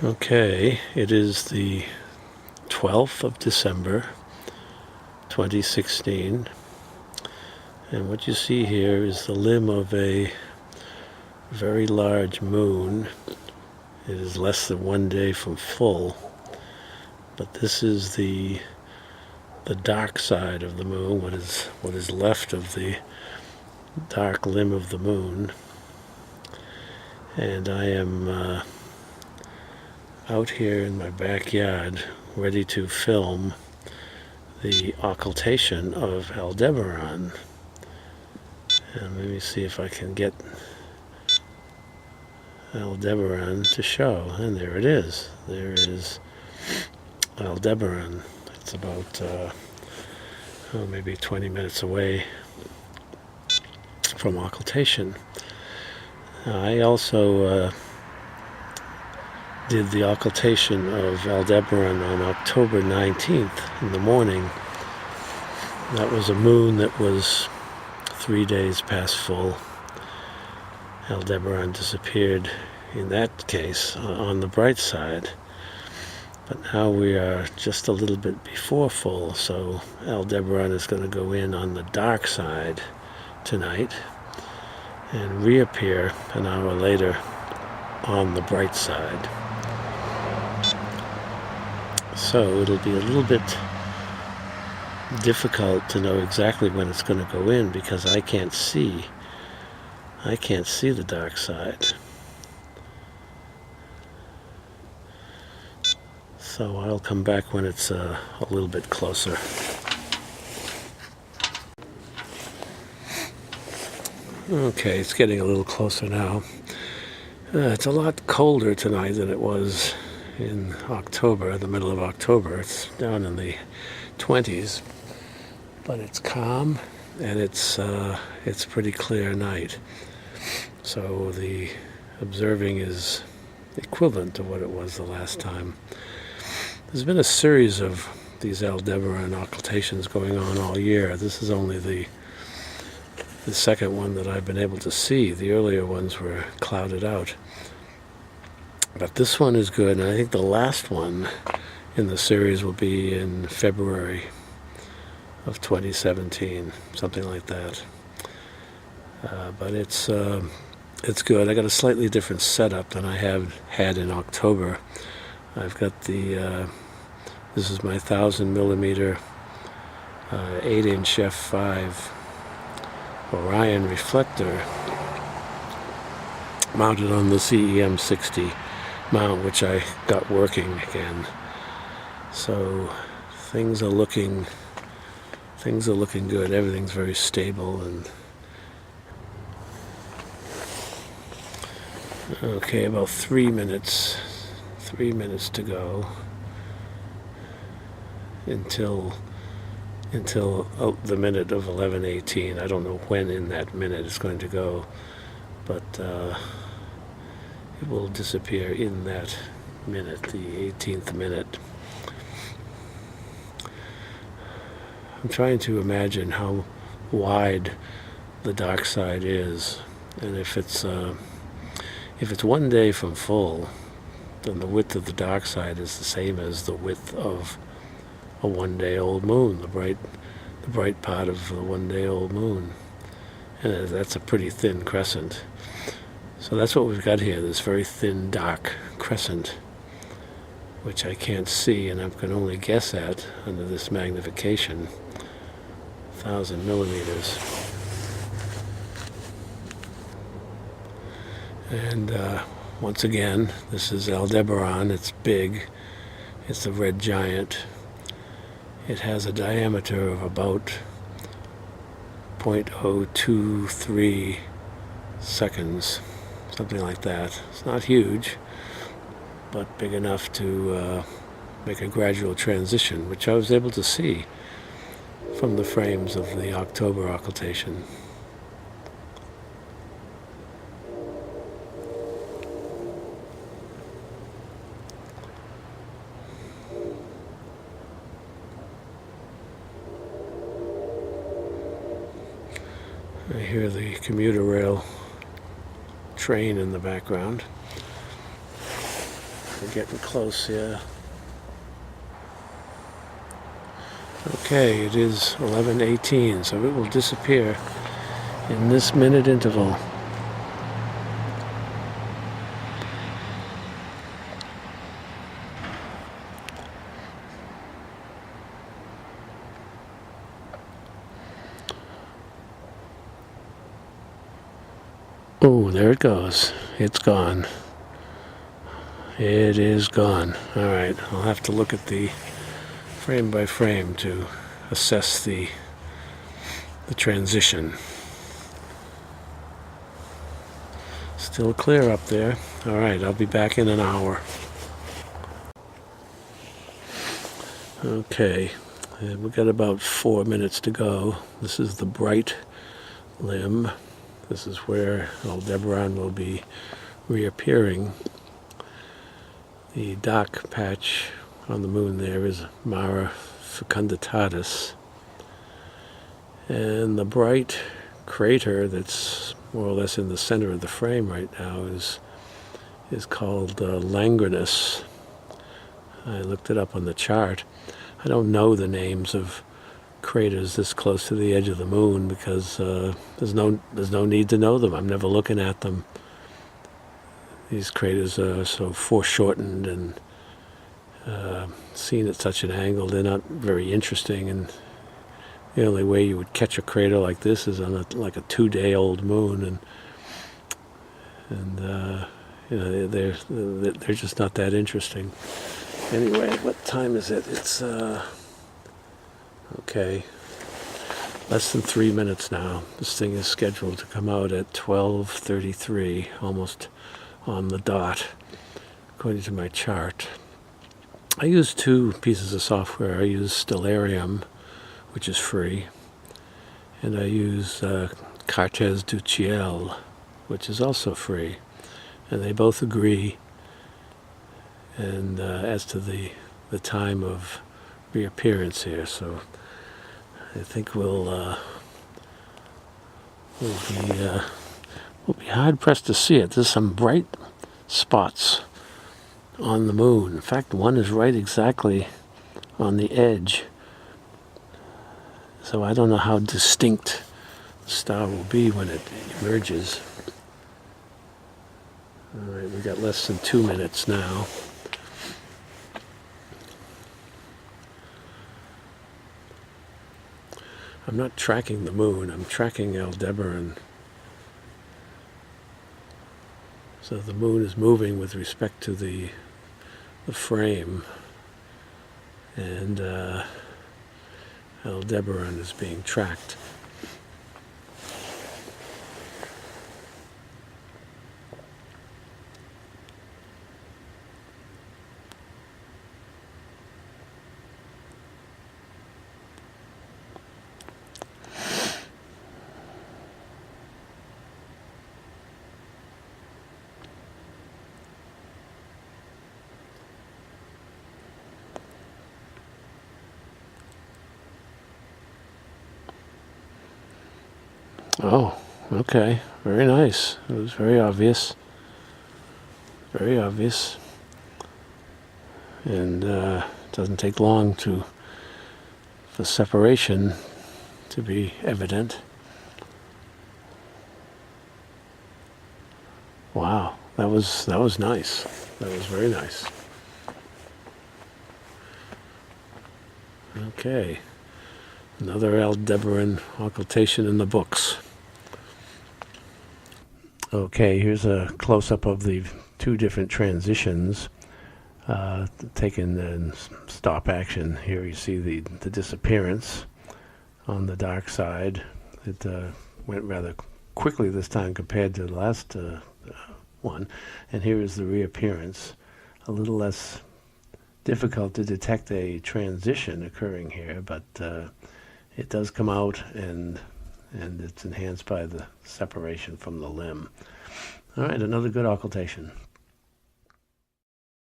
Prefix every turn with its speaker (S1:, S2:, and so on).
S1: Okay, it is the 12th of December 2016, and what you see here is the limb of a very large moon. It is less than 1 day from full, but this is the dark side of the moon, what is left of the dark limb of the moon. And I am out here in my backyard ready to film the occultation of Aldebaran. And let me see if I can get Aldebaran to show. And there it is. There is Aldebaran. It's about maybe 20 minutes away from occultation. I also did the occultation of Aldebaran on October 19th in the morning. That was a moon that was 3 days past full. Aldebaran disappeared in that case on the bright side. But now we are just a little bit before full, so Aldebaran is going to go in on the dark side tonight and reappear an hour later on the bright side. So it'll be a little bit difficult to know exactly when it's going to go in because I can't see the dark side. So I'll come back when it's a little bit closer. Okay, it's getting a little closer now. It's a lot colder tonight than it was in October, the middle of October. It's down in the 20s, but it's calm and it's pretty clear night. So the observing is equivalent to what it was the last time. There's been a series of these Aldebaran occultations going on all year. This is only the second one that I've been able to see. The earlier ones were clouded out. But this one is good, and I think the last one in the series will be in February of 2017, something like that. But it's good. I got a slightly different setup than I had in October. I've got this is my 1000 millimeter 8-inch f5 Orion reflector mounted on the CEM-60 mount, which I got working again. So things are looking good. Everything's very stable. And okay, about 3 minutes to go until the minute of 11:18. I don't know when in that minute it's going to go, but it will disappear in that minute, the 18th minute. I'm trying to imagine how wide the dark side is, and if it's 1 day from full, then the width of the dark side is the same as the width of a 1-day-old moon, the bright part of the 1-day-old moon. And that's a pretty thin crescent. So that's what we've got here, this very thin, dark crescent, which I can't see, and I can only guess at under this magnification, 1000 millimeters. And once again, this is Aldebaran. It's big. It's the red giant. It has a diameter of about 0.023 seconds, something like that. It's not huge, but big enough to make a gradual transition, which I was able to see from the frames of the October occultation. I hear the commuter rail train in the background. we're getting close here. Okay, it is 11:18, so it will disappear in this minute interval. Oh, there it goes. It's gone. It is gone. All right, I'll have to look at the frame by frame to assess the transition. Still clear up there. All right, I'll be back in an hour. Okay, we've got about 4 minutes to go. This is the bright limb. This is where Aldebaran will be reappearing. The dark patch on the moon there is Mare Fecunditatis. And the bright crater that's more or less in the center of the frame right now is called Langrenus. I looked it up on the chart. I don't know the names of craters this close to the edge of the moon because there's no need to know them. I'm never looking at them. These craters are so foreshortened and seen at such an angle, they're not very interesting. And the only way you would catch a crater like this is on like a 2-day-old moon, and you know, they're just not that interesting. Anyway, what time is it? It's okay, less than 3 minutes now. This thing is scheduled to come out at 12:33, almost on the dot, according to my chart. I use 2 pieces of software. I use Stellarium, which is free, and I use Cartes du Ciel, which is also free, and they both agree. And as to the time of reappearance here, so I think we'll be hard pressed to see it. There's some bright spots on the moon. In fact, one is right exactly on the edge. So I don't know how distinct the star will be when it emerges. All right, we've got less than 2 minutes now. I'm not tracking the moon, I'm tracking Aldebaran. So the moon is moving with respect to the frame, and Aldebaran is being tracked. Oh, okay. Very nice. It was very obvious. Very obvious. And it doesn't take long for separation to be evident. Wow, that was nice. That was very nice. Okay. Another Aldebaran occultation in the books. Okay, here's a close-up of the 2 different transitions taken in stop action. Here you see the disappearance on the dark side. It went rather quickly this time compared to the last one. And here is the reappearance. A little less difficult to detect a transition occurring here, but it does come out, and it's enhanced by the separation from the limb. All right, another good occultation.